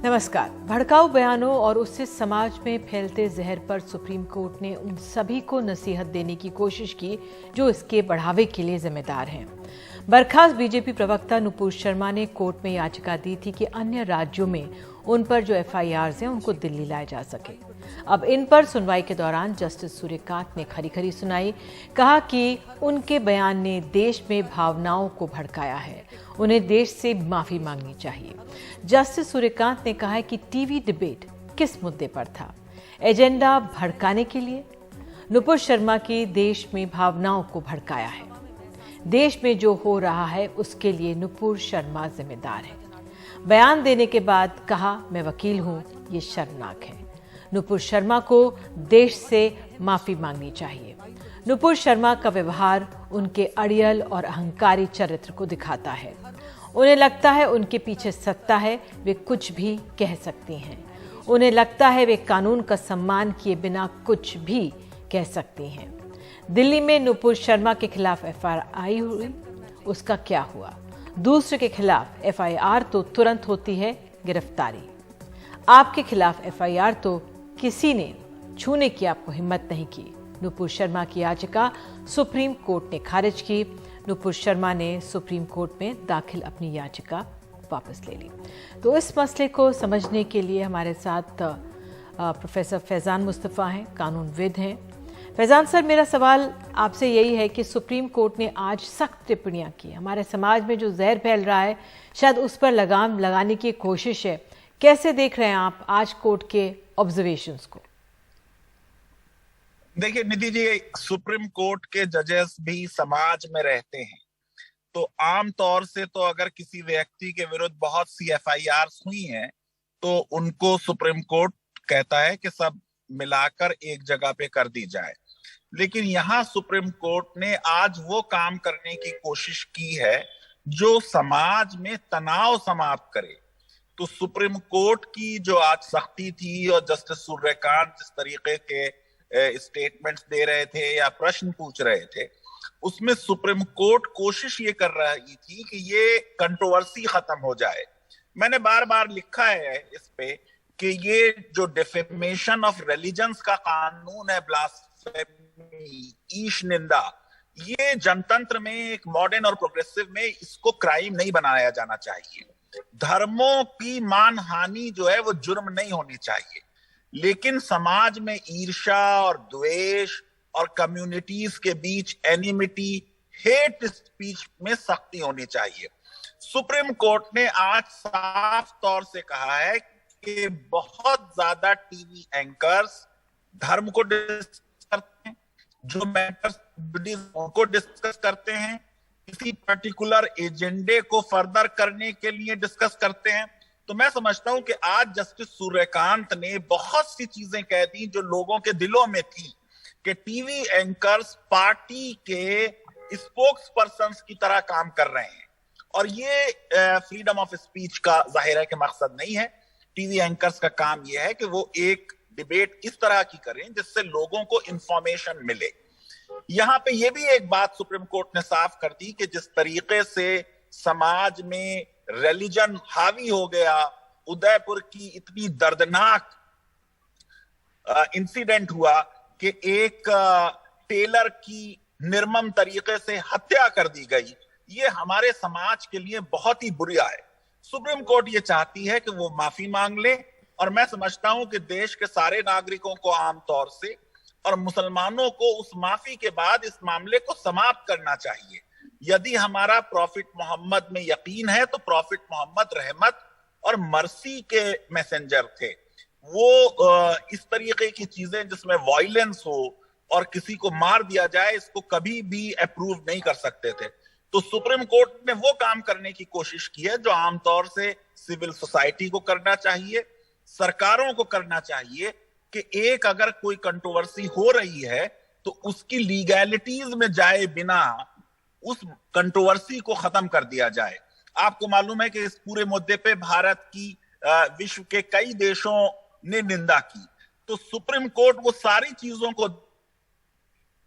नमस्कार। भड़काऊ बयानों और उससे समाज में फैलते जहर पर सुप्रीम कोर्ट ने उन सभी को नसीहत देने की कोशिश की जो इसके बढ़ावे के लिए जिम्मेदार हैं। बर्खास्त बीजेपी प्रवक्ता नुपुर शर्मा ने कोर्ट में याचिका दी थी कि अन्य राज्यों में उन पर जो एफआईआर्स हैं उनको दिल्ली लाया जा सके। अब इन पर सुनवाई के दौरान जस्टिस सूर्यकांत ने खरी खरी सुनाई। कहा कि उनके बयान ने देश में भावनाओं को भड़काया है, उन्हें देश से माफी मांगनी चाहिए। जस्टिस सूर्यकांत ने कहा है कि टीवी डिबेट किस मुद्दे पर था, एजेंडा भड़काने के लिए। नुपुर शर्मा की देश में भावनाओं को भड़काया है। देश में जो हो रहा है उसके लिए नुपुर शर्मा जिम्मेदार है। बयान देने के बाद कहा, मैं वकील हूं, ये शर्मनाक है। नुपुर शर्मा को देश से माफी मांगनी चाहिए। नुपुर शर्मा का व्यवहार उनके अड़ियल और अहंकारी चरित्र को दिखाता है। उन्हें लगता है उनके पीछे सत्ता है, वे कुछ भी कह सकती हैं। उन्हें लगता है वे कानून का सम्मान किए बिना कुछ भी कह सकती हैं। दिल्ली में नुपुर शर्मा के खिलाफ एफआईआर हुई, उसका क्या हुआ? दूसरे के खिलाफ एफआईआर तो तुरंत होती है गिरफ्तारी। आपके खिलाफ एफआईआर तो किसी ने छूने की आपको हिम्मत नहीं की। नुपुर शर्मा की याचिका सुप्रीम कोर्ट ने खारिज की। नुपुर शर्मा ने सुप्रीम कोर्ट में दाखिल अपनी याचिका वापस ले ली। तो इस मसले को समझने के लिए हमारे साथ प्रोफेसर फैजान मुस्तफ़ा हैं, कानूनविद हैं। फैजान सर, मेरा सवाल आपसे यही है कि सुप्रीम कोर्ट ने आज सख्त टिप्पणियां की। हमारे समाज में जो जहर फैल रहा है शायद उस पर लगाम लगाने की कोशिश है। कैसे देख रहे हैं आप आज कोर्ट के ऑब्जर्वेशंस को? देखिए निधि जी, सुप्रीम कोर्ट के जजेस भी समाज में रहते हैं, तो आमतौर से तो अगर किसी व्यक्ति के विरुद्ध बहुत सी एफआईआर्स हुई हैं तो उनको सुप्रीम कोर्ट कहता है कि सब मिलाकर एक जगह पे कर दी जाए। लेकिन यहाँ सुप्रीम कोर्ट ने आज वो काम करने की कोशिश की है जो समाज में तनाव समाप्त करे। तो सुप्रीम कोर्ट की जो आज सख्ती थी और जस्टिस सूर्यकांत जिस तरीके के स्टेटमेंट्स दे रहे थे या प्रश्न पूछ रहे थे, उसमें सुप्रीम कोर्ट कोशिश ये कर रही थी कि ये कंट्रोवर्सी खत्म हो जाए। मैंने बार बार लिखा है इस पे कि ये जो डिफेमेशन ऑफ रिलीजन्स का कानून है, ब्लास्फेमी, ईश निंदा, ये जनतंत्र में एक मॉडर्न और प्रोग्रेसिव में इसको क्राइम नहीं बनाया जाना चाहिए। धर्मों की मानहानि जो है वो जुर्म नहीं होनी चाहिए। लेकिन समाज में ईर्ष्या और द्वेष और कम्युनिटीज के बीच एनिमिटी, हेट स्पीच में सख्ती होनी चाहिए। सुप्रीम कोर्ट ने आज साफ तौर से कहा है कि बहुत ज्यादा टीवी एंकर्स धर्म को डिस्कस करते हैं, जो मैटर्स उनको डिस्कस करते हैं, किसी पर्टिकुलर एजेंडे को फर्दर करने के लिए डिस्कस करते हैं। तो मैं समझता हूं कि आज जस्टिस सूर्यकांत ने बहुत सी चीजें कह दी जो लोगों के दिलों में थी कि टीवी एंकर्स पार्टी के स्पोक्स पर्सन्स की तरह काम कर रहे हैं। और ये फ्रीडम ऑफ स्पीच का जाहिर है कि मकसद नहीं है। टीवी एंकर्स का काम यह है कि वो एक डिबेट इस तरह की करें जिससे लोगों को इंफॉर्मेशन मिले। यहां पे ये भी एक बात सुप्रीम कोर्ट ने साफ कर दी कि जिस तरीके से समाज में रिलीजन हावी हो गया, उदयपुर की इतनी दर्दनाक इंसिडेंट हुआ कि एक टेलर की निर्मम तरीके से हत्या कर दी गई, ये हमारे समाज के लिए बहुत ही बुरा है। सुप्रीम कोर्ट ये चाहती है कि वो माफी मांग ले, और मैं समझता हूं कि देश के सारे नागरिकों को आमतौर से और मुसलमानों को उस माफी के बाद इस मामले को समाप्त करना चाहिए। यदि हमारा प्रॉफिट मोहम्मद में यकीन है तो प्रॉफिट मोहम्मद रहमत और मर्सी के मैसेंजर थे। वो इस तरीके की चीजें जिसमें वायलेंस हो और किसी को मार दिया जाए, इसको कभी भी अप्रूव नहीं कर सकते थे। तो सुप्रीम कोर्ट ने वो काम करने की कोशिश की है जो आमतौर से सिविल सोसाइटी को करना चाहिए, सरकारों को करना चाहिए कि एक अगर कोई कंट्रोवर्सी हो रही है तो उसकी लीगैलिटीज में जाए बिना उस कंट्रोवर्सी को खत्म कर दिया जाए। आपको मालूम है कि इस पूरे मुद्दे पे भारत की विश्व के कई देशों ने निंदा की। तो सुप्रीम कोर्ट वो सारी चीजों को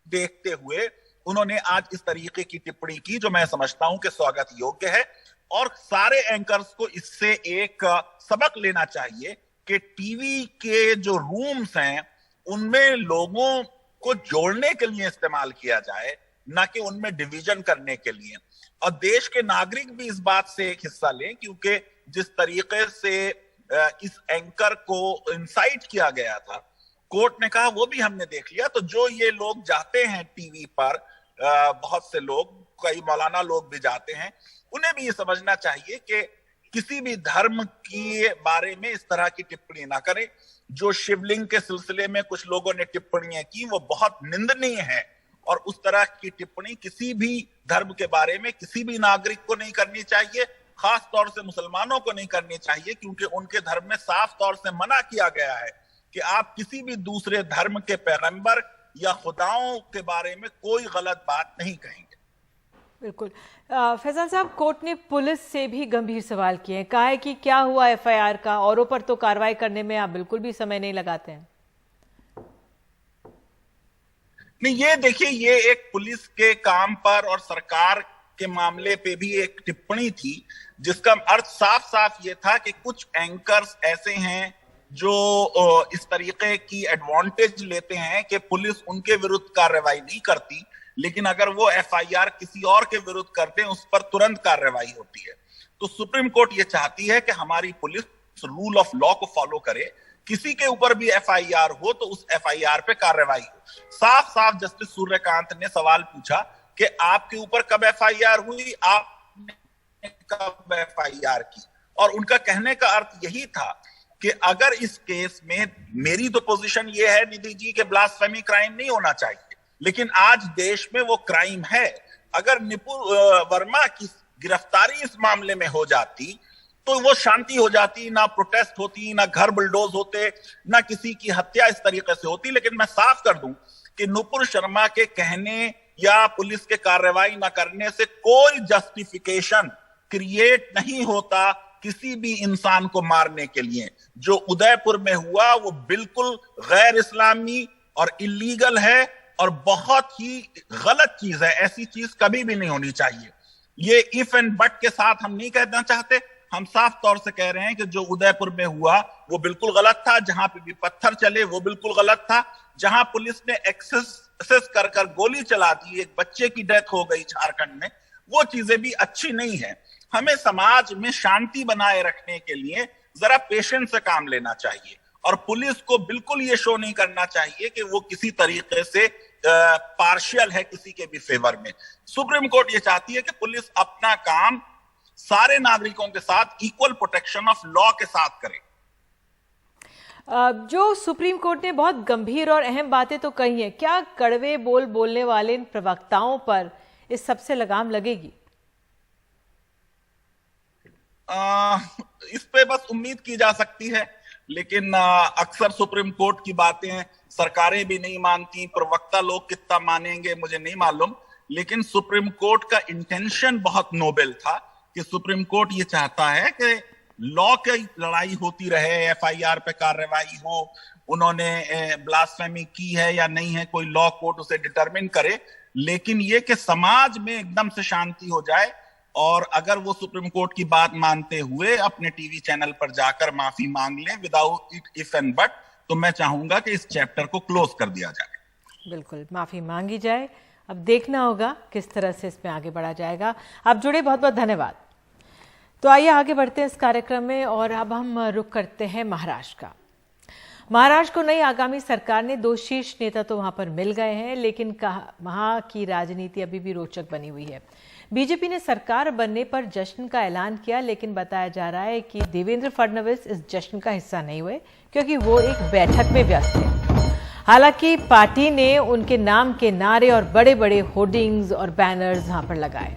देखते हुए उन्होंने आज इस तरीके की टिप्पणी की जो मैं समझता हूं कि स्वागत योग्य है। और सारे एंकर्स को इससे एक सबक लेना चाहिए कि टीवी के जो रूम्स हैं उनमें लोगों को जोड़ने के लिए इस्तेमाल किया जाए, ना कि उनमें डिवीजन करने के लिए। और देश के नागरिक भी इस बात से एक हिस्सा लें, क्योंकि जिस तरीके से इस एंकर को इंसाइट किया गया था, कोर्ट ने कहा वो भी हमने देख लिया। तो जो ये लोग जाते हैं टीवी पर, बहुत से लोग, कई मौलाना लोग भी जाते हैं, उन्हें भी ये समझना चाहिए कि किसी भी धर्म के बारे में इस तरह की टिप्पणी ना करें। जो शिवलिंग के सिलसिले में कुछ लोगों ने टिप्पणियां की वो बहुत निंदनीय है, और उस तरह की टिप्पणी किसी भी धर्म के बारे में किसी भी नागरिक को नहीं करनी चाहिए, खास तौर से मुसलमानों को नहीं करनी चाहिए, क्योंकि उनके धर्म में साफ तौर से मना किया गया है कि आप किसी भी दूसरे धर्म के पैगंबर या खुदाओं के बारे में कोई गलत बात नहीं कहेंगे। बिल्कुल। फैजान साहब, कोर्ट ने पुलिस से भी गंभीर सवाल किए हैं। कहा है कि क्या हुआ एफआईआर का, औरों पर तो कार्रवाई करने में आप बिल्कुल भी समय नहीं लगाते हैं। नहीं, ये देखिए, ये एक पुलिस के काम पर और सरकार के मामले पे भी एक टिप्पणी थी, जिसका अर्थ साफ साफ ये था कि कुछ एंकर्स ऐसे हैं जो इस तरीके की एडवांटेज लेते हैं कि पुलिस उनके विरुद्ध कार्रवाई नहीं करती, लेकिन अगर वो एफआईआर किसी और के विरुद्ध करते हैं उस पर तुरंत कार्रवाई होती है। तो सुप्रीम कोर्ट ये चाहती है कि हमारी पुलिस रूल ऑफ लॉ को फॉलो करे, किसी के ऊपर भी एफआईआर हो तो उस एफआईआर पे कार्रवाई हो। साफ साफ जस्टिस सूर्यकांत ने सवाल पूछा कि आपके ऊपर कब एफआईआर हुई, आपने कब एफआईआर की, और उनका कहने का अर्थ यही था कि अगर इस केस में, मेरी तो पोजीशन ये है निधि जी, कि ब्लास्फेमी क्राइम नहीं होना चाहिए, लेकिन आज देश में वो क्राइम है। अगर निपुण वर्मा की गिरफ्तारी इस मामले में हो जाती तो वो शांति हो जाती, ना प्रोटेस्ट होती, ना घर बुलडोज होते, ना किसी की हत्या इस तरीके से होती। लेकिन मैं साफ कर दूं कि नुपुर शर्मा के कहने या पुलिस के कार्रवाई ना करने से कोई जस्टिफिकेशन क्रिएट नहीं होता किसी भी इंसान को मारने के लिए। जो उदयपुर में हुआ वो बिल्कुल गैर इस्लामी और इलीगल है और बहुत ही गलत चीज है। ऐसी चीज कभी भी नहीं होनी चाहिए। ये इफ एंड बट के साथ हम नहीं कहना चाहते, हम साफ तौर से कह रहे हैं कि जो उदयपुर में हुआ वो बिल्कुल गलत था, जहां पे भी पत्थर चले वो बिल्कुल गलत था, जहां पुलिस ने एक्सेस कर कर गोली चला दी, एक बच्चे की डेथ हो गई झारखंड में, वो चीजें भी अच्छी नहीं है। हमें समाज में शांति बनाए रखने के लिए जरा पेशेंस से काम लेना चाहिए, और पुलिस को बिल्कुल ये शो नहीं करना चाहिए कि वो किसी तरीके से पार्शियल है किसी के भी फेवर में। सुप्रीम कोर्ट ये चाहती है कि पुलिस अपना काम सारे नागरिकों के साथ इक्वल प्रोटेक्शन ऑफ लॉ के साथ करे। जो सुप्रीम कोर्ट ने बहुत गंभीर और अहम बातें तो कही हैं, क्या कड़वे बोल बोलने वाले इन प्रवक्ताओं पर इस सबसे लगाम लगेगी? इस पे बस उम्मीद की जा सकती है, लेकिन अक्सर सुप्रीम कोर्ट की बातें सरकारें भी नहीं मानती, प्रवक्ता लोग कितना मानेंगे मुझे नहीं मालूम, लेकिन सुप्रीम कोर्ट का इंटेंशन बहुत नोबेल था कि सुप्रीम कोर्ट ये चाहता है कि लॉ की लड़ाई होती रहे, एफआईआर पे कार्रवाई हो, उन्होंने ब्लास्फेमी की है या नहीं है, कोई लॉ कोर्ट उसे डिटरमिन करे, लेकिन ये कि समाज में एकदम से शांति हो जाए। और अगर वो सुप्रीम कोर्ट की बात मानते हुए अपने टीवी चैनल पर जाकर माफी मांग लें विदाउट इफ एंड बट, तो मैं चाहूंगा कि इस चैप्टर को क्लोज कर दिया जाए। बिल्कुल, माफी मांगी जाए। अब देखना होगा किस तरह से इसमें आगे बढ़ा जाएगा। आप जुड़े, बहुत बहुत धन्यवाद। तो आइए आगे बढ़ते हैं इस कार्यक्रम में, और अब हम रुख करते हैं महाराष्ट्र का। महाराष्ट्र को नई आगामी सरकार ने 2 शीर्ष नेता तो वहां पर मिल गए हैं, लेकिन वहां की राजनीति अभी भी रोचक बनी हुई है। बीजेपी ने सरकार बनने पर जश्न का ऐलान किया, लेकिन बताया जा रहा है कि देवेंद्र फडणवीस इस जश्न का हिस्सा नहीं हुए, क्योंकि वो एक बैठक में व्यस्त थे। हालांकि पार्टी ने उनके नाम के नारे और बड़े बड़े होर्डिंग्स और बैनर्स वहां पर लगाए।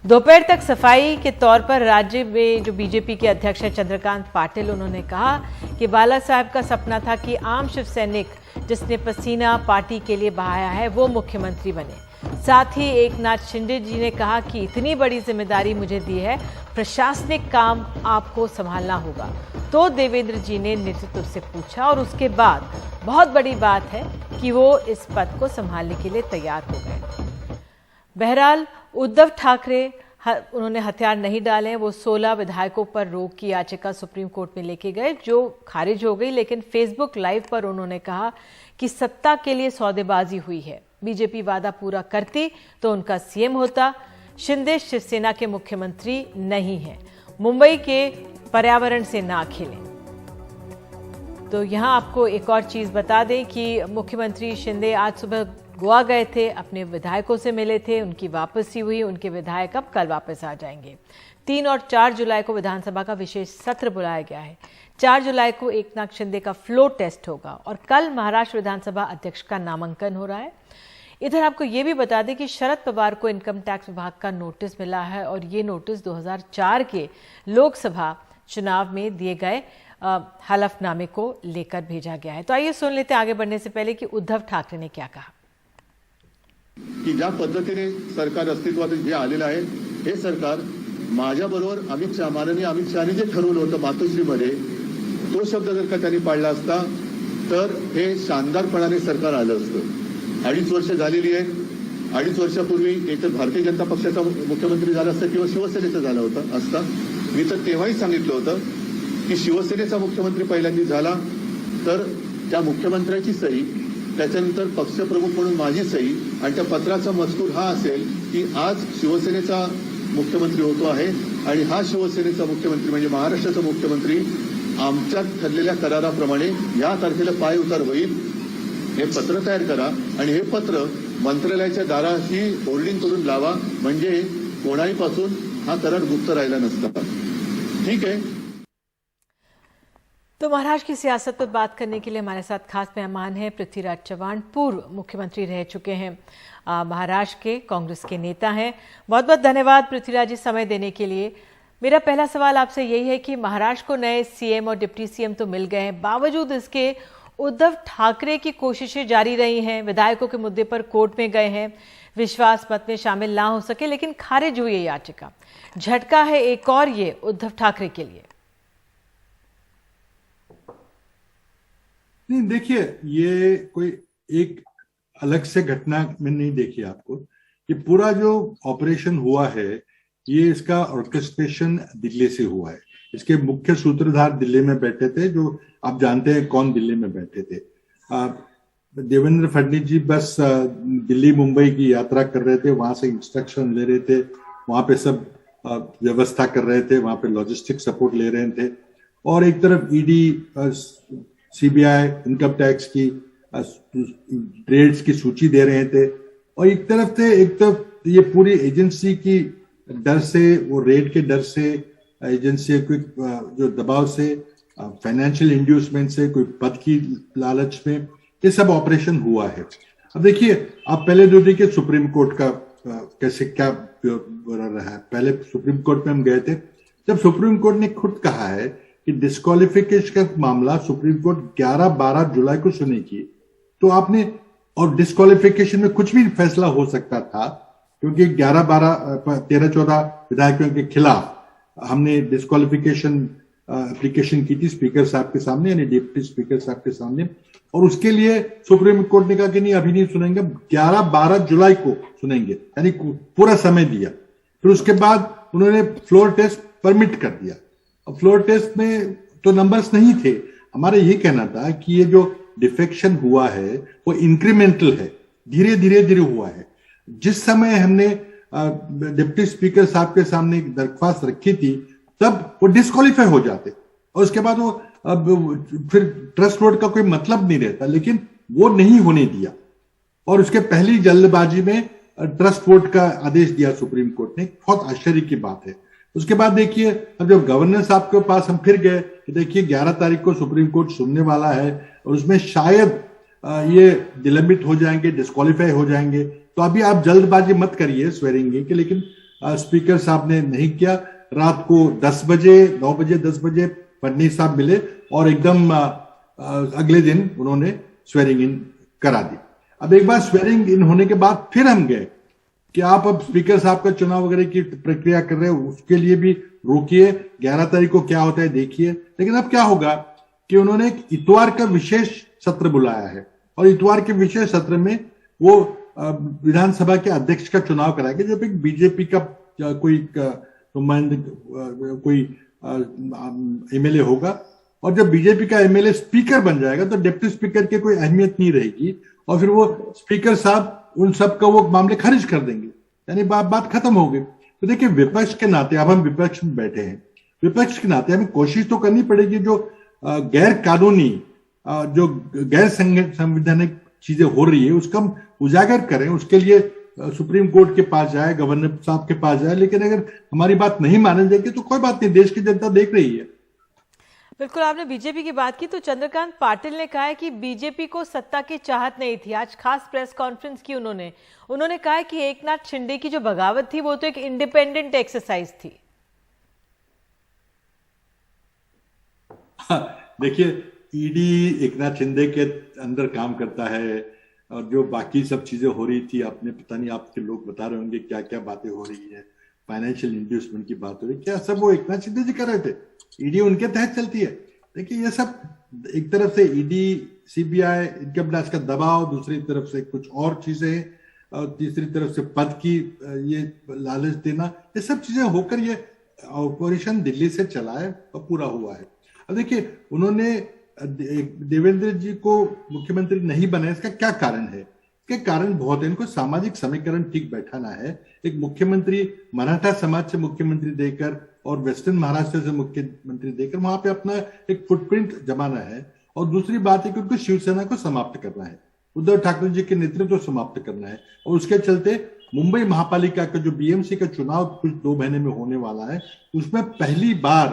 दोपहर तक सफाई के तौर पर राज्य में जो बीजेपी के अध्यक्ष हैं चंद्रकांत पाटिल, उन्होंने कहा कि बाला साहब का सपना था कि आम शिव सैनिक जिसने पसीना पार्टी के लिए बहाया है वो मुख्यमंत्री बने। साथ ही एकनाथ शिंदे जी ने कहा कि इतनी बड़ी जिम्मेदारी मुझे दी है, प्रशासनिक काम आपको संभालना होगा। तो देवेंद्र जी ने नेतृत्व से पूछा, और उसके बाद बहुत बड़ी बात है कि वो इस पद को संभालने के लिए तैयार हो गए। बहरहाल उद्धव ठाकरे उन्होंने हथियार नहीं डाले हैं। वो 16 विधायकों पर रोक की याचिका सुप्रीम कोर्ट में लेके गए, जो खारिज हो गई। लेकिन फेसबुक लाइव पर उन्होंने कहा कि सत्ता के लिए सौदेबाजी हुई है। बीजेपी वादा पूरा करती तो उनका सीएम होता। शिंदे शिवसेना के मुख्यमंत्री नहीं हैं। मुंबई के पर्यावरण से ना खेलें। तो यहां आपको एक और चीज बता दें कि मुख्यमंत्री शिंदे आज सुबह गोवा गए थे, अपने विधायकों से मिले थे, उनकी वापसी हुई। उनके विधायक अब कल वापस आ जाएंगे। 3 और 4 जुलाई को विधानसभा का विशेष सत्र बुलाया गया है। 4 जुलाई को एकनाथ शिंदे का फ्लोर टेस्ट होगा और कल महाराष्ट्र विधानसभा अध्यक्ष का नामांकन हो रहा है। इधर आपको ये भी बता दें कि शरद पवार को इनकम टैक्स विभाग का नोटिस मिला है और ये नोटिस 2004 के लोकसभा चुनाव में दिए गए हलफनामे को लेकर भेजा गया है। तो आइए सुन लेते हैं आगे बढ़ने से पहले कि उद्धव ठाकरे ने क्या कहा। की ज्या पद्धतीने सरकार अस्तित्वात जे आलेलं आहे, हे सरकार माझ्याबरोबर माननीय अमित शहानी जे ठरवलं होतं मातोश्रीमध्ये, तो शब्द जर का त्यांनी पाळला असता तर हे शानदारपणाने सरकार आलं असतं। 2.5 वर्ष झालेली आहेत। 2.5 वर्षापूर्वी एक तर भारतीय जनता पक्षाचा मुख्यमंत्री झाला असता किंवा शिवसेनेचा झाला होता असता। मी तर तेव्हाही सांगितलं होतं की शिवसेनेचा मुख्यमंत्री पहिल्यांदा झाला तर त्या मुख्यमंत्र्याची सही, त्याच्यानंतर पक्षप्रमुख म्हणून माझी सही आणि त्या पत्राचा मजकूर हा असेल की आज शिवसेनेचा मुख्यमंत्री होतो आहे आणि हा शिवसेनेचा मुख्यमंत्री म्हणजे महाराष्ट्राचा मुख्यमंत्री आमच्या ठरलेल्या कराराप्रमाणे या तारखेला पाय उतार होईल, हे पत्र तयार करा आणि हे पत्र मंत्रालयाच्या दाराशी होल्डिंग करून लावा, म्हणजे कोणाहीपासून हा करार गुप्त राहिला नसता। ठीक है। तो महाराष्ट्र की सियासत पर बात करने के लिए हमारे साथ खास मेहमान हैं पृथ्वीराज चव्हाण, पूर्व मुख्यमंत्री रह चुके हैं, महाराष्ट्र के कांग्रेस के नेता हैं। बहुत बहुत धन्यवाद पृथ्वीराज जी समय देने के लिए। मेरा पहला सवाल आपसे यही है कि महाराष्ट्र को नए सीएम और डिप्टी सीएम तो मिल गए हैं, बावजूद इसके उद्धव ठाकरे की कोशिशें जारी रही हैं। विधायकों के मुद्दे पर कोर्ट में गए हैं, विश्वास मत में शामिल ना हो सके, लेकिन खारिज हुई है याचिका। झटका है एक और ये उद्धव ठाकरे के लिए। नहीं, देखिए, ये कोई एक अलग से घटना में नहीं देखी आपको। ये पूरा जो ऑपरेशन हुआ है, ये इसका ऑर्केस्ट्रेशन दिल्ली से हुआ है। इसके मुख्य सूत्रधार दिल्ली में बैठे थे, जो आप जानते हैं कौन दिल्ली में बैठे थे। देवेंद्र फडणवीस जी बस दिल्ली मुंबई की यात्रा कर रहे थे, वहां से इंस्ट्रक्शन ले रहे थे, वहां पे सब व्यवस्था कर रहे थे, वहां पे लॉजिस्टिक सपोर्ट ले रहे थे। और एक तरफ ईडी, सीबीआई, इनकम टैक्स की रेड्स की सूची दे रहे थे, और एक तरफ ये पूरी एजेंसी की डर से, वो रेड के डर से, एजेंसी के जो दबाव से, फाइनेंशियल इंड्यूसमेंट से, कोई पद की लालच में, ये सब ऑपरेशन हुआ है। अब देखिए, आप पहले जो देखिए सुप्रीम कोर्ट का कैसे क्या रहा है। पहले सुप्रीम कोर्ट में हम गए थे, जब सुप्रीम कोर्ट ने खुद कहा है कि डिस्क्वालिफिकेशन का मामला सुप्रीम कोर्ट 11-12 जुलाई को सुनेगी, तो आपने, और डिस्क्वालिफिकेशन में कुछ भी फैसला हो सकता था, क्योंकि 13-14 विधायकों के खिलाफ हमने डिस्क्वालिफिकेशन एप्लीकेशन की थी स्पीकर साहब के सामने, यानी डिप्टी स्पीकर साहब के सामने, और उसके लिए सुप्रीम कोर्ट ने कहा कि नहीं, अभी नहीं सुनेंगे, 11-12 जुलाई को सुनेंगे, यानी पूरा समय दिया। फिर उसके बाद उन्होंने फ्लोर टेस्ट परमिट कर दिया। अब फ्लोर टेस्ट में तो नंबर्स नहीं थे। हमारा ये कहना था कि ये जो डिफेक्शन हुआ है वो इंक्रीमेंटल है, धीरे धीरे हुआ है। जिस समय हमने डिप्टी स्पीकर साहब के सामने एक दरख्वास्त रखी थी, तब वो डिस्क्वालीफाई हो जाते, और उसके बाद वो अब फिर ट्रस्ट वोट का कोई मतलब नहीं रहता, लेकिन वो नहीं होने दिया, और उसके पहली जल्दबाजी में ट्रस्ट वोट का आदेश दिया सुप्रीम कोर्ट ने। बहुत आश्चर्य की बात है। उसके बाद देखिए, अब जब गवर्नर साहब के पास हम फिर गए कि देखिए 11 तारीख को सुप्रीम कोर्ट सुनने वाला है, और उसमें शायद ये निलंबित हो जाएंगे, डिस्क्वालीफाई हो जाएंगे, तो अभी आप जल्दबाजी मत करिए स्वेरिंग की। लेकिन स्पीकर साहब ने नहीं किया। रात को 10 बजे 10 बजे फडणवीस साहब मिले, और एकदम अगले दिन उन्होंने स्वेरिंग इन करा दी। अब एक बार स्वेरिंग इन होने के बाद फिर हम गए कि आप अब स्पीकर साहब का चुनाव वगैरह की प्रक्रिया कर रहे हो, उसके लिए भी रोकिए, 11 तारीख को क्या होता है देखिए। लेकिन अब क्या होगा कि उन्होंने एक इतवार का विशेष सत्र बुलाया है, और इतवार के विशेष सत्र में वो विधानसभा के अध्यक्ष का चुनाव कराएंगे, जब एक बीजेपी का कोई कोई एमएलए होगा, और जब बीजेपी का एमएलए स्पीकर बन जाएगा तो डिप्टी स्पीकर की कोई अहमियत नहीं रहेगी, और फिर वो स्पीकर साहब उन सब का वो मामले खारिज कर देंगे, यानी बात खत्म हो गई। तो देखिए, विपक्ष के नाते, अब हम विपक्ष में बैठे हैं, विपक्ष के नाते हमें कोशिश तो करनी पड़ेगी जो गैर कानूनी, जो गैर संवैधानिक चीजें हो रही है उसका हम उजागर करें। उसके लिए सुप्रीम कोर्ट के पास जाए, गवर्नर साहब के पास जाए, लेकिन अगर हमारी बात नहीं माने जाएगी तो कोई बात नहीं, देश की जनता देख रही है। बिल्कुल, आपने बीजेपी की बात की तो चंद्रकांत पाटिल ने कहा है कि बीजेपी को सत्ता की चाहत नहीं थी। आज खास प्रेस कॉन्फ्रेंस की उन्होंने कहा है कि एकनाथ शिंदे की जो बगावत थी वो तो एक इंडिपेंडेंट एक्सरसाइज थी। देखिए, ईडी एकनाथ शिंदे के अंदर काम करता है, और जो बाकी सब चीजें हो रही थी, आपने पता नहीं आपके लोग बता रहे होंगे क्या क्या बातें हो रही है, फाइनेंशियल इंड्यूसमेंट की बात हो रही है, क्या सब वो एकनाथ शिंदे जी कर रहे थे? ईडी उनके तहत चलती है। देखिए, ये सब एक तरफ से ईडी, सीबीआई, इनकम टैक्स का दबाव, दूसरी तरफ से कुछ और चीजें, और तीसरी तरफ से पद की ये लालच देना, ये सब चीजें होकर ये ऑपरेशन दिल्ली से चला है और पूरा हुआ है। अब देखिए, उन्होंने देवेंद्र जी को मुख्यमंत्री नहीं बनाया, इसका क्या कारण है? इसके कारण बहुत है। इनको सामाजिक समीकरण ठीक बैठाना है। एक मुख्यमंत्री मराठा समाज से मुख्यमंत्री देकर और वेस्टर्न महाराष्ट्र से मुख्यमंत्री देकर वहां पे अपना एक फुटप्रिंट जमाना है, और दूसरी बात है कि उनको शिवसेना को समाप्त करना है, उद्धव ठाकरे जी के नेतृत्व को समाप्त करना है। और उसके चलते मुंबई महापालिका का जो बीएमसी का चुनाव कुछ 2 महीने में होने वाला है, उसमें पहली बार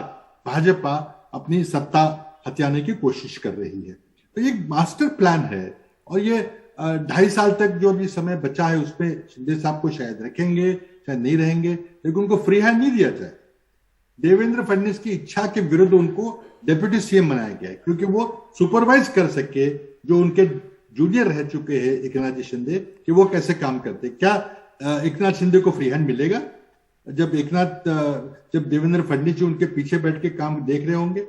भाजपा अपनी सत्ता हथियाने की कोशिश कर रही है। तो ये मास्टर प्लान है, और ये 2.5 साल तक जो भी समय बचा है उसमें शिंदे साहब को शायद रखेंगे, शायद नहीं रहेंगे, लेकिन उनको फ्री हैंड नहीं दिया जाए। देवेंद्र फडणवीस की इच्छा के विरुद्ध उनको डेप्यूटी सीएम बनाया गया है, क्योंकि वो सुपरवाइज कर सके जो उनके जूनियर रह चुके हैं एकनाथ जी शिंदे, कि वो कैसे काम करते। क्या एकनाथ शिंदे को फ्री हैंड मिलेगा जब जब देवेंद्र फडणवीस जी उनके पीछे बैठ के काम देख रहे होंगे?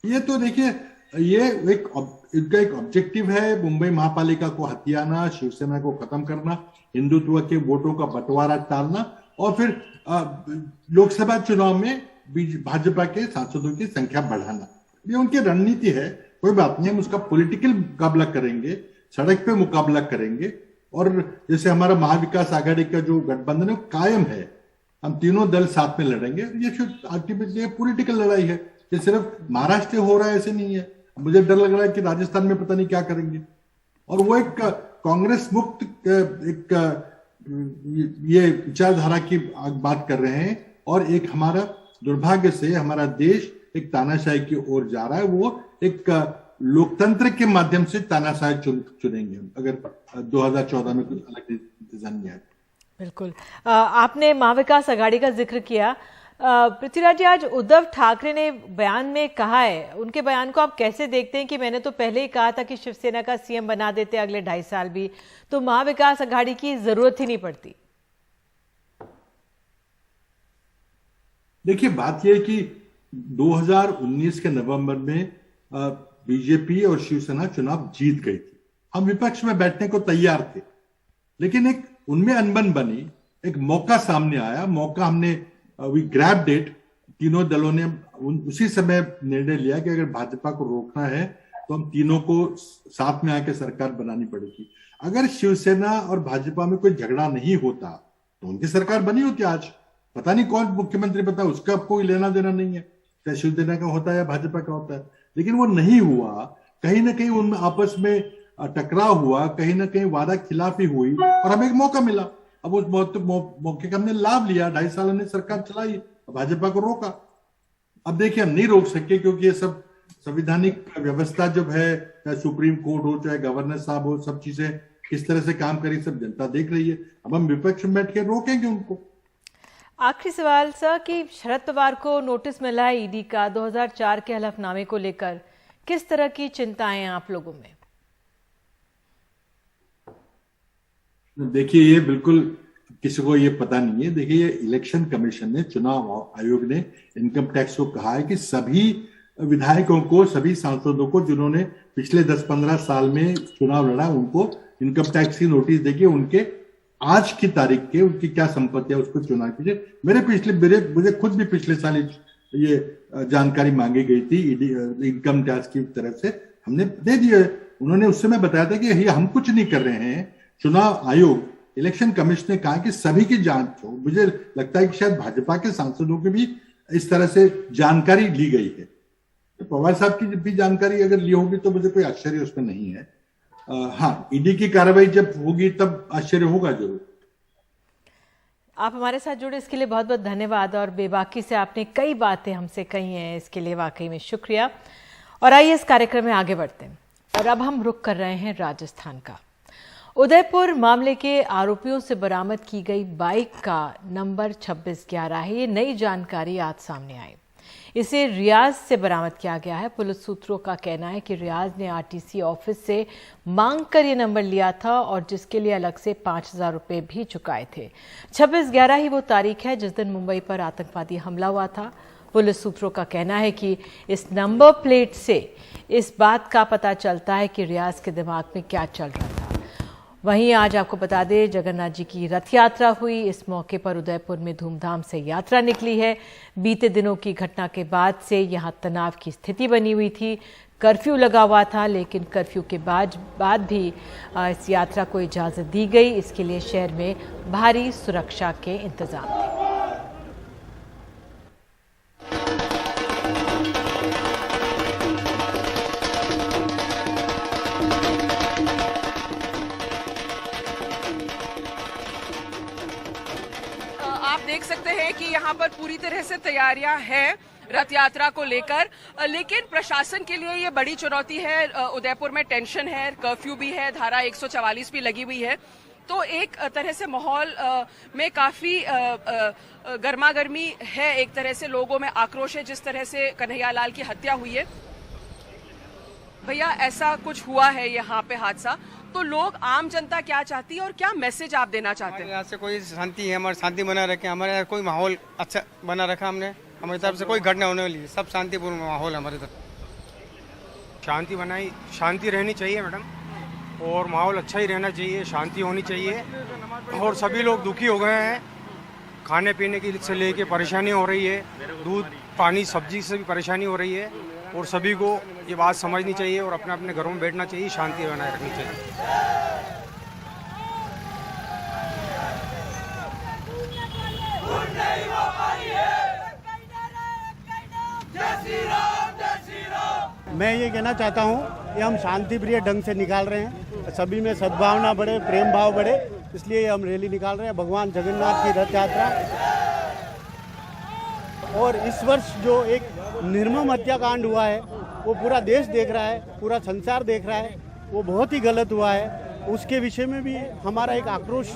ये तो देखिए, ये इनका एक ऑब्जेक्टिव है, मुंबई महापालिका को हथियाना, शिवसेना को खत्म करना, हिंदुत्व के वोटों का बंटवारा टालना, और फिर लोकसभा चुनाव में भाजपा के सांसदों की संख्या बढ़ाना। ये उनकी रणनीति है। कोई बात नहीं, हम उसका पॉलिटिकल मुकाबला करेंगे, सड़क पे मुकाबला करेंगे, और जैसे हमारा महाविकास आघाड़ी का जो गठबंधन है कायम है, हम तीनों दल साथ में लड़ेंगे। ये पॉलिटिकल लड़ाई है, ये सिर्फ महाराष्ट्र हो रहा है ऐसे नहीं है। मुझे डर लग रहा है कि राजस्थान में पता नहीं क्या करेंगे। और वो एक कांग्रेस मुक्त एक ये विचारधारा की बात कर रहे हैं, और एक हमारा दुर्भाग्य से हमारा देश एक तानाशाही की ओर जा रहा है। वो एक लोकतंत्र के माध्यम से तानाशाही चुनेंगे अगर 2014 में कुछ अलग डिजाइन नहीं आए। बिल्कुल, आपने महाविकास आघाड़ी का जिक्र किया। पृथ्वीराज जी, आज उद्धव ठाकरे ने बयान में कहा है, उनके बयान को आप कैसे देखते हैं कि मैंने तो पहले ही कहा था कि शिवसेना का सीएम बना देते अगले 2.5 साल भी, तो महाविकास आघाड़ी की जरूरत ही नहीं पड़ती? देखिए, बात यह है कि 2019 के नवंबर में बीजेपी और शिवसेना चुनाव जीत गई थी। हम विपक्ष में बैठने को तैयार थे, लेकिन एक उनमें अनबन बनी, एक मौका सामने आया, मौका हमने वी ग्रैब्ड इट। तीनों दलों ने उसी समय निर्णय लिया कि अगर भाजपा को रोकना है तो हम तीनों को साथ में आकर सरकार बनानी पड़ेगी। अगर शिवसेना और भाजपा में कोई झगड़ा नहीं होता तो उनकी सरकार बनी होती आज। पता नहीं कौन मुख्यमंत्री बता, उसका कोई लेना देना नहीं है, चाहे शिवसेना का होता है या भाजपा का होता है, लेकिन वो नहीं हुआ। कहीं ना कहीं उनमें आपस में टकराव हुआ, कहीं ना कहीं वादा खिलाफी हुई, और हमें एक मौका मिला। अब उस मौके का हमने लाभ लिया, 2.5 साल हमने सरकार चलाई, भाजपा को रोका। अब देखिए, हम नहीं रोक सके, क्योंकि ये सब संवैधानिक व्यवस्था जब है, चाहे सुप्रीम कोर्ट हो, चाहे गवर्नर साहब हो, सब चीजें किस तरह से काम करी सब जनता देख रही है। अब हम विपक्ष में बैठ के रोकेंगे उनको। आखिरी सवाल सर, कि शरद पवार को नोटिस मिला है ईडी का 2004 के हलफनामे को लेकर, किस तरह की चिंताएं हैं आप लोगों में? देखिए, ये बिल्कुल किसी को ये पता नहीं है। देखिए, इलेक्शन कमीशन ने, चुनाव आयोग ने इनकम टैक्स को कहा है कि सभी विधायकों को, सभी सांसदों को जिन्होंने पिछले 10-15 साल में चुनाव लड़ा, उनको इनकम टैक्स की नोटिस देके उनके आज की तारीख के उनकी क्या संपत्ति है उसको चुनाव कीजिए। मुझे खुद भी पिछले साल ये जानकारी मांगी गई थी इनकम टैक्स की तरफ से, हमने दे दिया। उन्होंने उस समय बताया था कि ये हम कुछ नहीं कर रहे हैं, चुनाव आयोग इलेक्शन कमीशन ने कहा कि सभी की जांच हो। मुझे लगता है कि शायद भाजपा के सांसदों की भी इस तरह से जानकारी ली गई है। तो पवार साहब की भी जानकारी अगर ली होगी तो मुझे कोई आश्चर्य उसमें नहीं है। हाँ, ईडी की कार्रवाई जब होगी तब आश्चर्य होगा जरूर। आप हमारे साथ जुड़े इसके लिए बहुत बहुत धन्यवाद, और बेबाकी से आपने कई बातें हमसे कही हैं, इसके लिए वाकई में शुक्रिया। और आइए इस कार्यक्रम में आगे बढ़ते हैं, और अब हम रुख कर रहे हैं राजस्थान का। उदयपुर मामले के आरोपियों से बरामद की गई बाइक का नंबर 2611 है। ये नई जानकारी आज सामने आई। इसे रियाज से बरामद किया गया है। पुलिस सूत्रों का कहना है कि रियाज ने आरटीसी ऑफिस से मांग कर ये नंबर लिया था और जिसके लिए अलग से 5000 रुपये भी चुकाए थे। 26/11 ही वो तारीख है जिस दिन मुंबई पर आतंकवादी हमला हुआ था। पुलिस सूत्रों का कहना है कि इस नंबर प्लेट से इस बात का पता चलता है कि रियाज के दिमाग में क्या चल रहा था। वहीं आज आपको बता दें, जगन्नाथ जी की रथ यात्रा हुई। इस मौके पर उदयपुर में धूमधाम से यात्रा निकली है। बीते दिनों की घटना के बाद से यहां तनाव की स्थिति बनी हुई थी। कर्फ्यू लगा हुआ था, लेकिन कर्फ्यू के बाद भी इस यात्रा को इजाज़त दी गई। इसके लिए शहर में भारी सुरक्षा के इंतजाम थे। देख सकते हैं कि यहाँ पर पूरी तरह से तैयारियां हैं रथ यात्रा को लेकर, लेकिन प्रशासन के लिए ये बड़ी चुनौती है। उदयपुर में टेंशन है, कर्फ्यू भी है, धारा 144 भी लगी हुई है, तो एक तरह से माहौल में काफी गर्मागर्मी है। एक तरह से लोगों में आक्रोश है जिस तरह से कन्हैयालाल की हत्या हुई है। भैया, ऐसा कुछ हुआ है यहाँ पे हादसा, तो लोग, आम जनता क्या चाहती है और क्या मैसेज आप देना चाहते हैं? यहाँ से कोई शांति है, हमारी शांति बना रखे, हमारे यहाँ कोई माहौल अच्छा बना रखा हमने, हमारी तरफ से कोई घटना होने वाली है, सब शांतिपूर्ण माहौल हमारी तरफ। शांति रहनी चाहिए मैडम, और माहौल अच्छा ही रहना चाहिए, शांति होनी चाहिए। और सभी लोग दुखी हो गए हैं, खाने पीने की से लेके परेशानी हो रही है, दूध पानी सब्जी से भी परेशानी हो रही है, और सभी को ये बात समझनी चाहिए और अपने अपने घरों में बैठना चाहिए, शांति बनाए रखनी चाहिए। मैं ये कहना चाहता हूँ कि हम शांति प्रिय ढंग से निकाल रहे हैं, सभी में सद्भावना बढ़े, प्रेम भाव बढ़े, इसलिए हम रैली निकाल रहे हैं। भगवान जगन्नाथ की रथ यात्रा, और इस वर्ष जो एक निर्मम हत्याकांड हुआ है वो पूरा देश देख रहा है, पूरा संसार देख रहा है, वो बहुत ही गलत हुआ है। उसके विषय में भी हमारा एक आक्रोश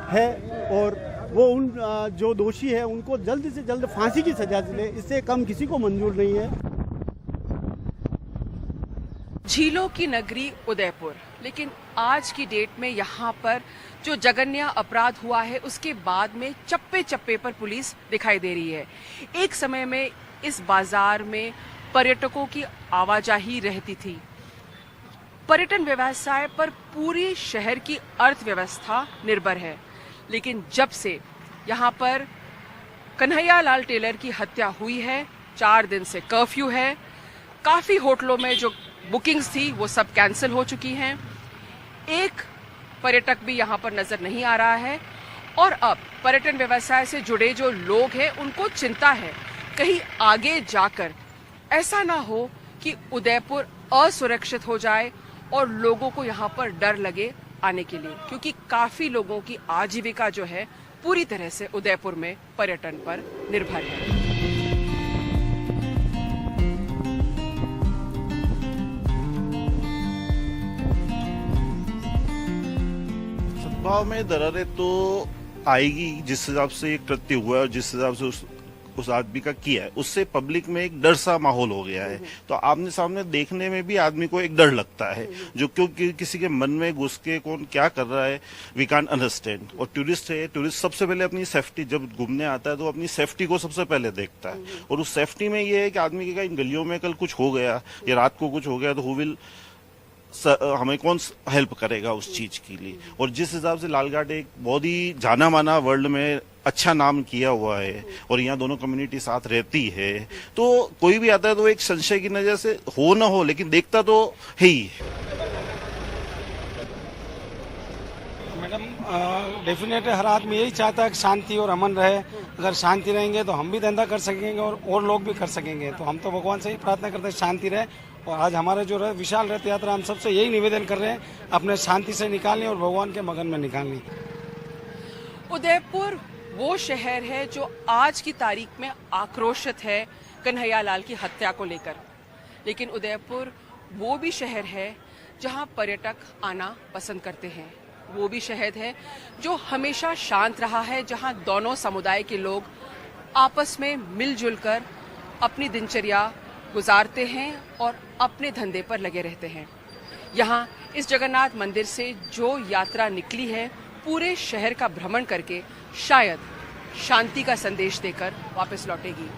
है, और वो उन जो दोषी है उनको जल्द से जल्द फांसी की सजा मिले, इससे कम किसी को मंजूर नहीं है। झीलों की नगरी उदयपुर, लेकिन आज की डेट में यहाँ पर जो जघन्य अपराध हुआ है उसके बाद में चप्पे चप्पे पर पुलिस दिखाई दे रही है। एक समय में इस बाजार में पर्यटकों की आवाजाही रहती थी, पर्यटन व्यवसाय पर पूरी शहर की अर्थव्यवस्था निर्भर है, लेकिन जब से यहाँ पर कन्हैयालाल टेलर की हत्या हुई है, 4 दिन से कर्फ्यू है, काफी होटलों में जो बुकिंग्स थी वो सब कैंसिल हो चुकी हैं, एक पर्यटक भी यहाँ पर नजर नहीं आ रहा है, और अब पर्यटन व्यवसाय से जुड़े जो लोग हैं उनको चिंता है कहीं आगे जाकर ऐसा ना हो कि उदयपुर असुरक्षित हो जाए और लोगों को यहाँ पर डर लगे आने के लिए, क्योंकि काफी लोगों की आजीविका जो है पूरी तरह से उदयपुर में पर्यटन पर निर्भर है। सद्भाव में दरारें तो आएगी, जिस हिसाब से कृत्य हुआ है और जिस हिसाब से उस आदमी का किया है, उससे पब्लिक में एक डर सा माहौल हो गया है। तो आमने सामने देखने में भी आदमी को एक डर लगता है, जो क्योंकि किसी के मन में घुस के कौन क्या कर रहा है वी कांट अंडरस्टैंड। और टूरिस्ट है, टूरिस्ट सबसे पहले अपनी सेफ्टी, जब घूमने आता है तो अपनी सेफ्टी को सबसे पहले देखता है, और उस सेफ्टी में ये है कि आदमी के इन गलियों में कल कुछ हो गया या रात को कुछ हो गया तो हु विल हमें कौन हेल्प करेगा उस चीज के लिए। और जिस हिसाब से लालघाट एक बहुत ही जाना माना वर्ल्ड में अच्छा नाम किया हुआ है और यहाँ दोनों कम्युनिटी साथ रहती है, तो कोई भी आता है तो एक संशय की नजर से हो ना हो, लेकिन देखता तो है ही। मैडम डेफिनेटली हर आदमी यही चाहता है कि शांति और अमन रहे। अगर शांति रहेंगे तो हम भी धंधा कर सकेंगे और लोग भी कर सकेंगे। तो हम तो भगवान से ही प्रार्थना करते हैं शांति रहे। और आज हमारे जो विशाल रथ यात्रा, हम सबसे यही निवेदन कर रहे हैं, अपने शांति से निकालनी और भगवान के मगन में निकालनी। उदयपुर वो शहर है जो आज की तारीख में आक्रोशित है कन्हैयालाल की हत्या को लेकर, लेकिन उदयपुर वो भी शहर है जहां पर्यटक आना पसंद करते हैं। वो भी शहर है जो हमेशा शांत रहा है, जहां दोनों समुदाय के लोग आपस में मिलजुल कर अपनी दिनचर्या गुजारते हैं और अपने धंधे पर लगे रहते हैं। यहाँ इस जगन्नाथ मंदिर से जो यात्रा निकली है, पूरे शहर का भ्रमण करके शायद शांति का संदेश देकर वापस लौटेगी।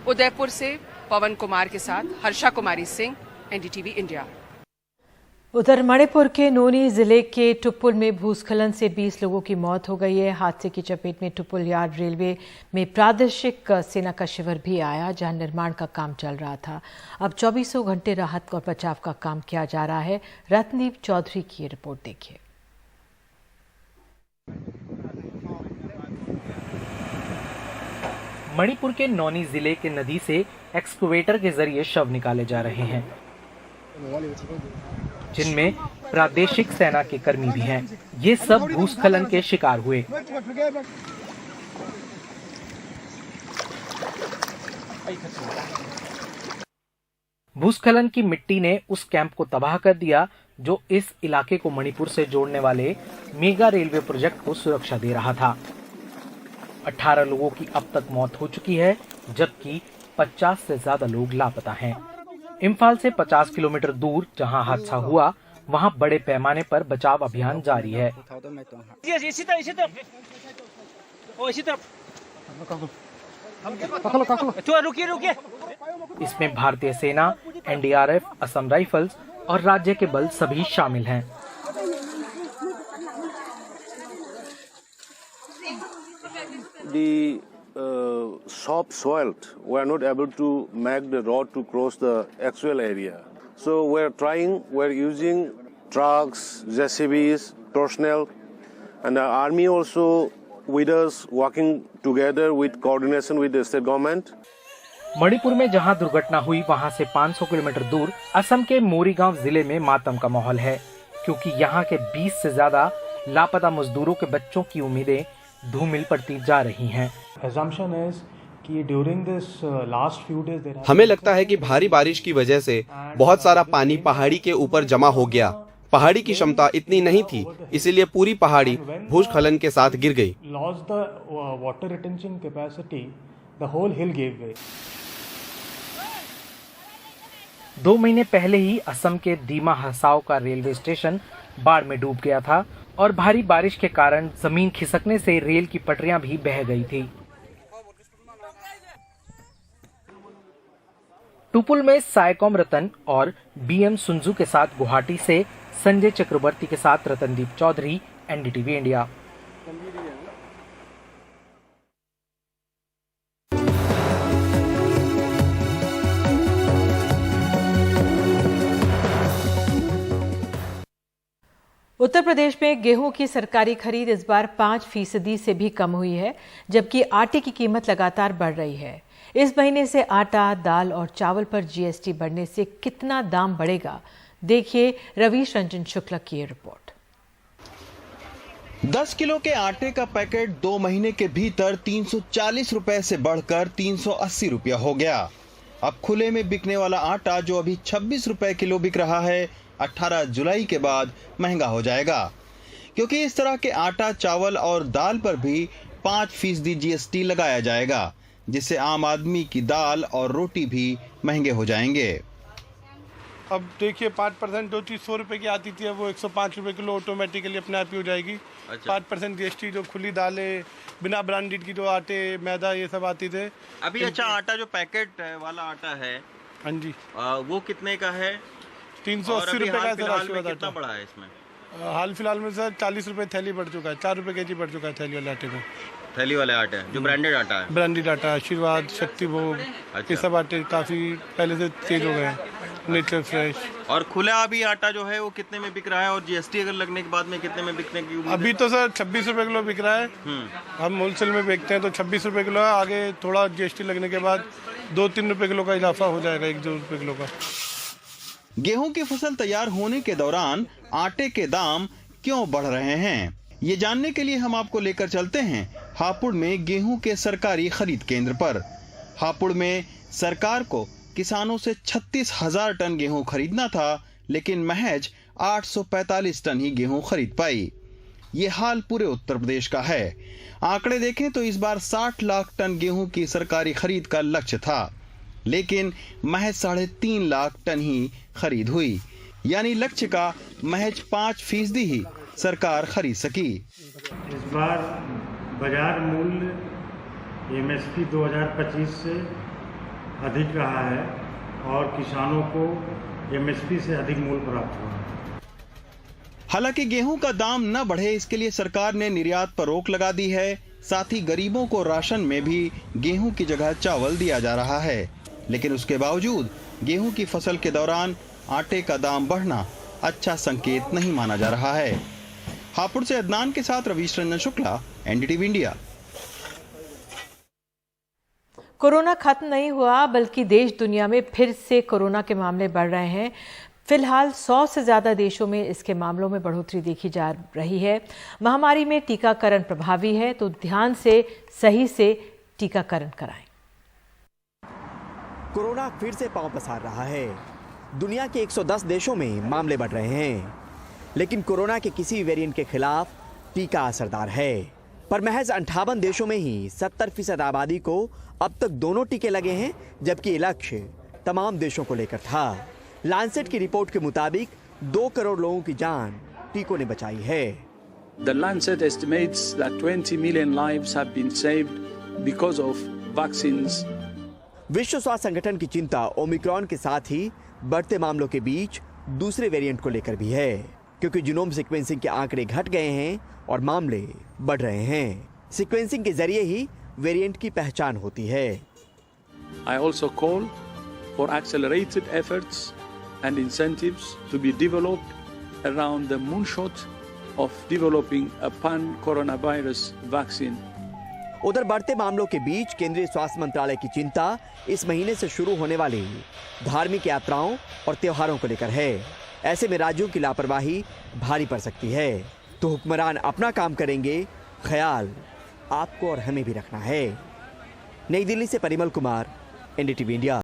उदयपुर से पवन कुमार के साथ हर्षा कुमारी सिंह, एनडीटीवी इंडिया। उधर मणिपुर के नोनी जिले के टुपुल में भूस्खलन से 20 लोगों की मौत हो गई है। हादसे की चपेट में टुपुल यार्ड रेलवे में प्रादेशिक सेना का शिविर भी आया, जहां निर्माण का काम चल रहा था। अब 24 घंटे राहत और बचाव का काम किया जा रहा है। रत्नदीप चौधरी की ये रिपोर्ट देखिए। मणिपुर के नौनी जिले के नदी से एक्सकवेटर के जरिए शव निकाले जा रहे हैं, जिनमें प्रादेशिक सेना के कर्मी भी हैं। ये सब भूस्खलन के शिकार हुए। भूस्खलन की मिट्टी ने उस कैंप को तबाह कर दिया जो इस इलाके को मणिपुर से जोड़ने वाले मेगा रेलवे प्रोजेक्ट को सुरक्षा दे रहा था। 18 लोगों की अब तक मौत हो चुकी है, जबकि 50 से ज्यादा लोग लापता हैं। इम्फाल से 50 किलोमीटर दूर जहां हादसा हुआ, वहां बड़े पैमाने पर बचाव अभियान जारी है। इसमें भारतीय सेना, एनडीआरएफ, असम राइफल्स और राज्य के बल सभी शामिल हैं। Soft soiled, we are not able to make the road to cross the actual area. So we're using trucks, JCBs, personnel, and the army also with us, working together with coordination with the state government. Manipur में जहां दुर्घटना हुई, वहां से 500 kilometre दूर असम के मोरीगांव जिले में मातम का माहौल है, क्योंकि यहां के 20 से ज्यादा लापता मजदूरों के बच्चों की उम्मीदें धूमिल पड़ती जा रही हैं। हमें लगता है कि भारी बारिश की वजह से बहुत सारा पानी पहाड़ी के ऊपर जमा हो गया। पहाड़ी की क्षमता इतनी नहीं थी, इसीलिए पूरी पहाड़ी भूस्खलन के साथ गिर गई। 2 महीने पहले ही असम के दीमा हसाओ का रेलवे स्टेशन बाढ़ में डूब गया था और भारी बारिश के कारण जमीन खिसकने से रेल की पटरियां भी बह गई थी। टुपुल में सायकॉम रतन और बीएम सुंजू के साथ गुवाहाटी से संजय चक्रवर्ती के साथ रतनदीप चौधरी, एनडीटीवी इंडिया। उत्तर प्रदेश में गेहूं की सरकारी खरीद इस बार 5% से भी कम हुई है, जबकि आटे की कीमत लगातार बढ़ रही है। इस महीने से आटा, दाल और चावल पर जीएसटी बढ़ने से कितना दाम बढ़ेगा, देखिए रवीश रंजन शुक्ला की ये रिपोर्ट। 10 किलो के आटे का पैकेट 2 महीने के भीतर 340 रुपए से बढ़कर 380 रुपया हो गया। अब खुले में बिकने वाला आटा जो अभी 26 रुपए किलो बिक रहा है, 18 जुलाई के बाद महंगा हो जाएगा, क्योंकि इस तरह के आटा, चावल और दाल पर भी 5% जीएसटी लगाया जाएगा, जिससे आम आदमी की दाल और रोटी भी महंगे हो जाएंगे। अब देखिए 5% जो चीज़ 100 रुपए की आती थी, वो 105 रुपए किलो ऑटोमेटिकली अपने आप ही हो जाएगी। 5% जीएसटी जो खुली दालें, बिना ब्रांडेड की जो आटे, मैदा, ये सब आती थे। अभी अच्छा आटा जो पैकेट वाला आटा है, हाँ जी, वो कितने का है? 380 रुपए का सर आशीर्वाद कितना आटा। बढ़ा है इसमें? हाल फिलहाल में सर 40 रुपए थैली बढ़ चुका है, 4 रुपए केजी बढ़ चुका है थैली वाले आटे में। थैली वाले आटे जो ब्रांडेड आटा है? ब्रांडेड आटा, आशीर्वाद, शक्ति भोग, ये सब आटे काफी पहले से तेज हो गए हैं, नेचर फ्रेश। और खुला अभी आटा जो है वो कितने में बिक रहा है, और जीएसटी अगर लगने के बाद में कितने में बिकने की उम्मीद है? अभी तो सर 26 रुपए किलो बिक रहा है, हम होलसेल में बेचते हैं तो 26 रुपए किलो है। आगे थोड़ा जीएसटी लगने के बाद 2-3 रुपए किलो का इजाफा हो जाएगा, 1-2 रुपए किलो का। गेहूं की फसल तैयार होने के दौरान आटे के दाम क्यों बढ़ रहे हैं, ये जानने के लिए हम आपको लेकर चलते हैं हापुड़ में गेहूं के सरकारी खरीद केंद्र पर। हापुड़ में सरकार को किसानों से 36,000 टन गेहूं खरीदना था, लेकिन महज 845 टन ही गेहूं खरीद पाई। ये हाल पूरे उत्तर प्रदेश का है। आंकड़े देखें तो इस बार 60 लाख टन गेहूं की सरकारी खरीद का लक्ष्य था, लेकिन महज 3.5 लाख टन ही खरीद हुई, यानी लक्ष्य का महज 5% ही सरकार खरीद सकी। इस बार बाजार मूल्य एमएसपी 2025 से अधिक रहा है और किसानों को एमएसपी से अधिक मूल्य प्राप्त हुआ है। हालांकि गेहूं का दाम न बढ़े इसके लिए सरकार ने निर्यात पर रोक लगा दी है। साथ ही गरीबों को राशन में भी गेहूं की जगह चावल दिया जा रहा है, लेकिन उसके बावजूद गेहूं की फसल के दौरान आटे का दाम बढ़ना अच्छा संकेत नहीं माना जा रहा है। हापुड़ से अदनान के साथ Ravish Ranjan Shukla, NDTV India. Corona खत्म नहीं हुआ, बल्कि देश दुनिया में फिर से कोरोना के मामले बढ़ रहे हैं। फिलहाल 100 से ज़्यादा देशों में इसके मामलों में बढ़ोतरी देखी जा रही है। महामारी में टीकाकरण प्रभावी है, तो ध्यान से सही से टीकाकरण कराएं। कोरोना फिर से पांव पसार रहा है। दुनिया के 110 देशों में मामले बढ़ रहे हैं, लेकिन कोरोना के किसी वेरिएंट के खिलाफ टीका असरदार है। पर महज 58 देशों में ही 70% आबादी को अब तक दोनों टीके लगे हैं, जबकि ये लक्ष्य तमाम देशों को लेकर था। लांसेट की रिपोर्ट के मुताबिक 2 करोड़ लोगों की जान टीकों ने बचाई है। The Lancet estimates that 20 million lives have been saved because of vaccines. विश्व स्वास्थ्य संगठन की चिंता ओमिक्रॉन के साथ ही बढ़ते मामलों के बीच दूसरे वेरिएंट को लेकर भी है, क्योंकि जीनोम सीक्वेंसिंग के आंकड़े घट गए हैं और मामले बढ़ रहे हैं। सीक्वेंसिंग के जरिए ही वेरिएंट की पहचान होती है। I also call for accelerated efforts and incentives to be developed around the moonshot of developing a pan-coronavirus vaccine. उधर बढ़ते मामलों के बीच केंद्रीय स्वास्थ्य मंत्रालय की चिंता इस महीने से शुरू होने वाली धार्मिक यात्राओं और त्योहारों को लेकर है। ऐसे में राज्यों की लापरवाही भारी पड़ सकती है, तो हुक्मरान अपना काम करेंगे, ख्याल आपको और हमें भी रखना है। नई दिल्ली से परिमल कुमार, एनडीटीवी इंडिया।